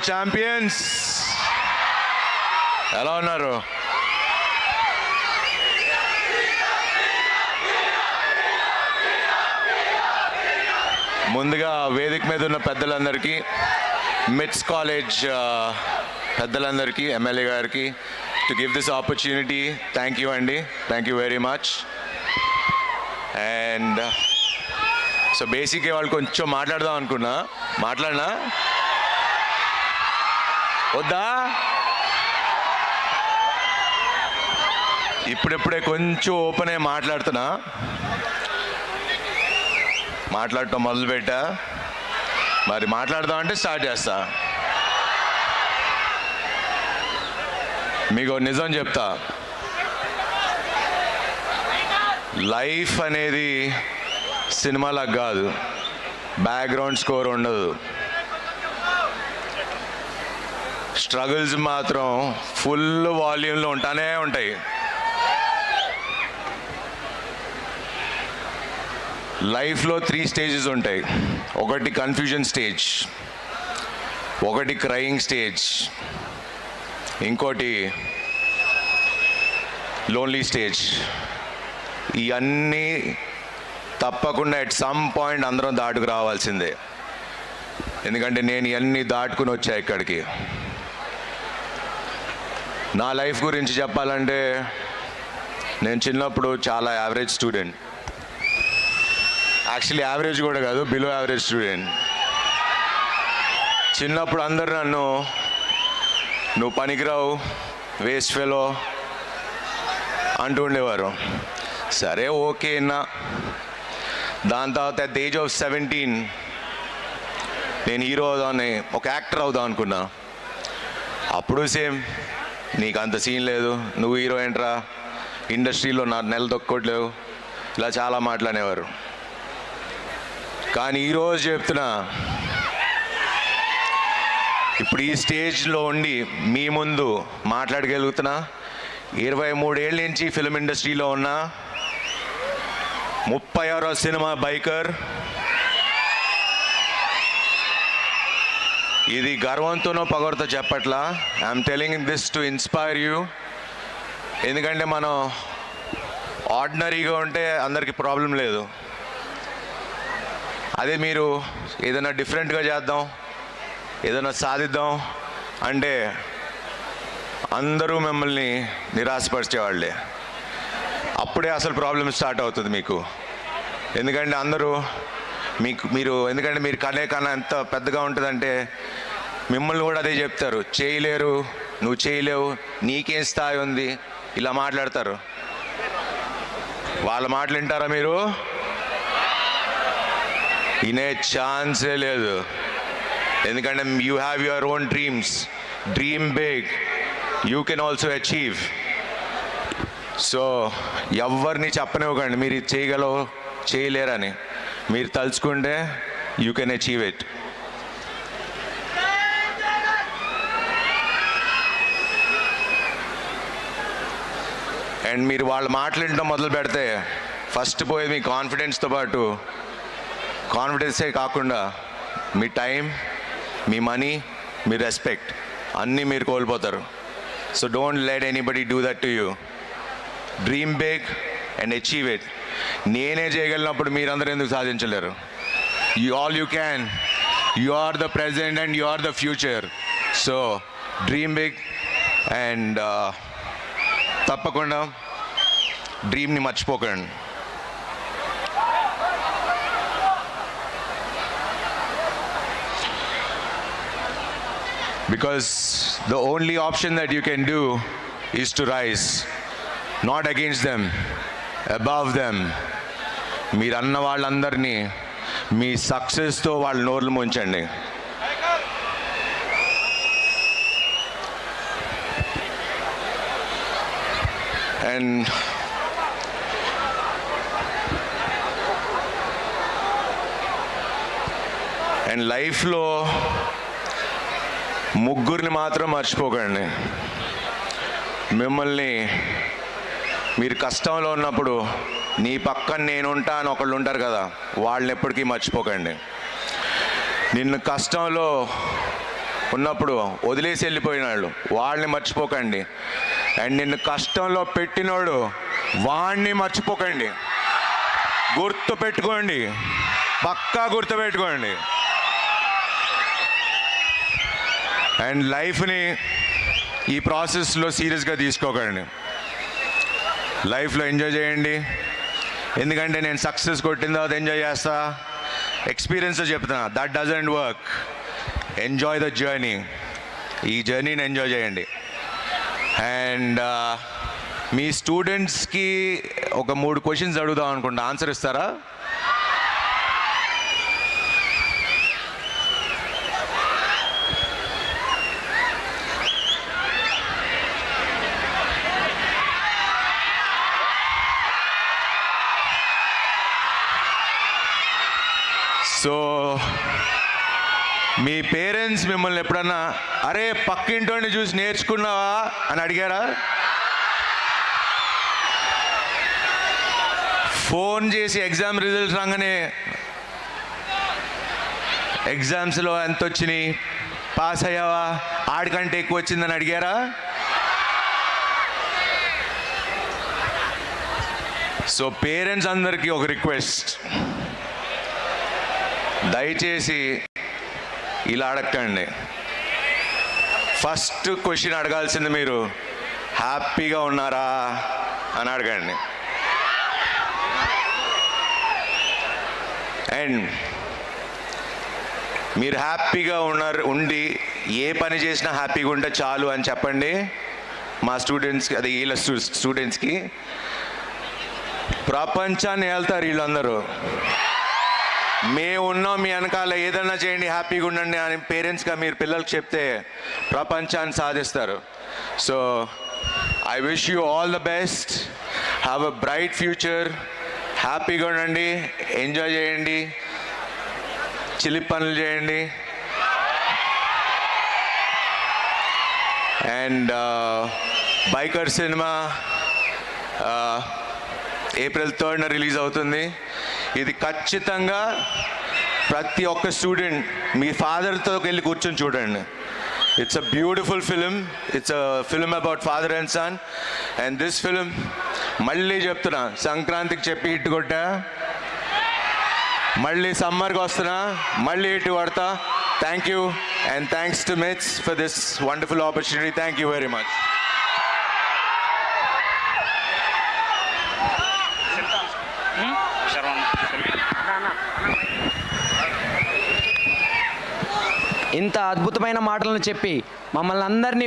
Champions, ఎలా ఉన్నారు? ముందుగా వేదిక మీద ఉన్న పెద్దలందరికీ, మిట్స్ కాలేజ్ పెద్దలందరికీ, ఎమ్మెల్యే గారికి to give this opportunity thank you అండి, thank you very much. And so బేసిక్గా వాళ్ళు కొంచెం మాట్లాడదాం అనుకున్నా, మాట్లాడినా వద్దా? ఇప్పుడిప్పుడే కొంచెం ఓపెన్ అయ్యి మాట్లాడటం మొదలుపెట్టా. మరి మాట్లాడదాం అంటే స్టార్ట్ చేస్తా. మీకు నిజం చెప్తా, లైఫ్ అనేది సినిమాలకు కాదు, బ్యాక్గ్రౌండ్ స్కోర్ ఉండదు. స్ట్రగుల్స్ మాత్రం ఫుల్ వాల్యూమ్లో ఉంటానే ఉంటాయి. లైఫ్లో 3 స్టేజెస్ ఉంటాయి. ఒకటి కన్ఫ్యూజన్ స్టేజ్, ఒకటి క్రయింగ్ స్టేజ్, ఇంకోటి లోన్లీ స్టేజ్. ఇవన్నీ తప్పకుండా ఎట్ సమ్ పాయింట్ అందరం దాటుకు రావాల్సిందే. ఎందుకంటే నేను ఇవన్నీ దాటుకుని వచ్చా ఇక్కడికి. నా లైఫ్ గురించి చెప్పాలంటే, నేను చిన్నప్పుడు చాలా యావరేజ్ స్టూడెంట్. యాక్చువల్లీ యావరేజ్ కూడా కాదు, బిలో యావరేజ్ స్టూడెంట్. చిన్నప్పుడు అందరు నన్ను నువ్వు పనికిరావు, వేస్ట్ ఫెలో అంటూ ఉండేవారు. సరే ఓకే అన్నా. దాని తర్వాత అట్ ద ఏజ్ ఆఫ్ 17 నేను హీరో అవుదామని, ఒక యాక్టర్ అవుదాం అనుకున్నా. అప్పుడు సేమ్, నీకు అంత సీన్ లేదు, నువ్వు హీరో ఏంట్రా, ఇండస్ట్రీలో నా నెల తొక్కోట్లేవు, ఇలా చాలా మాట్లాడేవారు. కానీ ఈరోజు చెప్తున్నా, ఇప్పుడు ఈ స్టేజ్లో ఉండి మీ ముందు మాట్లాడగలుగుతున్నా. 23 ఏళ్ళ నుంచి ఫిల్మ్ ఇండస్ట్రీలో ఉన్నా, 36వ సినిమా బైకర్. ఇది గర్వంతోనో పొగరుతో చెప్పట్లా, I'm telling this to inspire you. ఎందుకంటే మనం ఆర్డినరీగా ఉంటే అందరికీ ప్రాబ్లం లేదు. అదే మీరు ఏదైనా డిఫరెంట్గా చేద్దాం, ఏదైనా సాధిద్దాం అంటే అందరూ మిమ్మల్ని నిరాశపరిచేవాళ్ళే. అప్పుడే అసలు ప్రాబ్లం స్టార్ట్ అవుతుంది మీకు. ఎందుకంటే అందరూ ఎందుకంటే మీరు కనే కన్నా ఎంత పెద్దగా ఉంటుందంటే మిమ్మల్ని కూడా అదే చెప్తారు, చేయలేరు, నువ్వు చేయలేవు, నీకేం స్థాయి ఉంది, ఇలా మాట్లాడతారు. వాళ్ళ మాటలు వింటారా మీరు? వినే ఛాన్సే లేదు. ఎందుకంటే you have your own dreams. Dream big, you can also achieve. So ఎవరిని చెప్పనివ్వకండి మీరు ఇది చేయగలవు, చేయలేరని. మీరు తలుచుకుంటే you can achieve it. And మీరు వాళ్ళ మాట్లాడటం మొదలు పెడితే ఫస్ట్ పోయేది మీ కాన్ఫిడెన్స్తో పాటు, కాన్ఫిడెన్సే కాకుండా మీ టైం, మీ మనీ, మీ రెస్పెక్ట్ అన్నీ మీరు కోల్పోతారు. So don't let anybody do that to you. Dream big and achieve it. నేనే చేయగలిగినప్పుడు మీరందరూ ఎందుకు సాధించలేరు? You can. You are the present and you are the future. So dream big and తప్పకుండా డ్రీమ్ని మర్చిపోకండి. Because the only option that you can do is to rise, not against them, above them. మీరు అన్న వాళ్ళందరినీ మీ సక్సెస్తో వాళ్ళ నోర్లు ముంచండి. And లైఫ్లో ముగ్గురిని మాత్రం మర్చిపోకండి. మిమ్మల్ని మీరు కష్టంలో ఉన్నప్పుడు నీ పక్కన నేనుంటా అని ఒకళ్ళు ఉంటారు కదా, వాళ్ళని ఎప్పటికీ మర్చిపోకండి. నిన్ను కష్టంలో ఉన్నప్పుడు వదిలేసి వెళ్ళిపోయిన వాళ్ళు వాళ్ళని మర్చిపోకండి. అండ్ నిన్ను కష్టంలో పెట్టినోడు వాణ్ణి మర్చిపోకండి. గుర్తు పెట్టుకోండి, పక్కా గుర్తు పెట్టుకోండి. అండ్ లైఫ్ని ఈ ప్రాసెస్లో సీరియస్గా తీసుకోకండి. లైఫ్లో ఎంజాయ్ చేయండి. ఎందుకంటే నేను సక్సెస్ కొట్టిన తర్వాత ఎంజాయ్ చేస్తా, ఎక్స్పీరియన్స్ చెప్తున్నా. That doesn't work. Enjoy the journey. ఈ జర్నీని ఎంజాయ్ చేయండి. అండ్ మీ స్టూడెంట్స్కి ఒక 3 క్వశ్చన్స్ అడుగుదాం అనుకుంటా, ఆన్సర్ ఇస్తారా? సో మీ పేరెంట్స్ మిమ్మల్ని ఎప్పుడన్నా అరే పక్కింటోని చూసి నేర్చుకున్నావా అని అడిగారా? ఫోన్ చేసి ఎగ్జామ్ రిజల్ట్స్ రాగానే ఎగ్జామ్స్లో ఎంత వచ్చినాయి, పాస్ అయ్యావా, ఆడికంటే ఎక్కువ వచ్చిందని అడిగారా? సో పేరెంట్స్ అందరికీ ఒక రిక్వెస్ట్, దయచేసి ఇలా అడగండి. ఫస్ట్ క్వశ్చన్ అడగాల్సింది మీరు హ్యాపీగా ఉన్నారా అని అడగండి. అండ్ మీరు హ్యాపీగా ఉండి ఏ పని చేసినా హ్యాపీగా ఉంటే చాలు అని చెప్పండి మా స్టూడెంట్స్కి, అదే వీళ్ళ స్టూడెంట్స్కి. ప్రపంచాన్ని వెళ్తారు వీళ్ళందరూ. మేము ఉన్నాం మీ వెనకాల, ఏదన్నా చేయండి, హ్యాపీగా ఉండండి అని పేరెంట్స్గా మీరు పిల్లలకి చెప్తే ప్రపంచాన్ని సాధిస్తారు. So I wish you all the best. Have a bright future. హ్యాపీగా ఉండండి, ఎంజాయ్ చేయండి, చిలిపి పనులు చేయండి. And biker cinema April 3rd release అవుతుంది. ఇది ఖచ్చితంగా ప్రతి ఒక్క స్టూడెంట్ మీ ఫాదర్తో వెళ్ళి కూర్చొని చూడండి. It's a beautiful film. It's a film about father and son. And this film మళ్ళీ చెప్తున్నా, సంక్రాంతికి చెప్పి హిట్ కొట్టా, మళ్ళీ సమ్మర్కి వస్తున్నా, మళ్ళీ హిట్ కొడతా. Thank you and thanks to MITS for this wonderful opportunity. Thank you very much. ఇంత అద్భుతమైన మాటలను చెప్పి మమ్మల్ని అందరినీ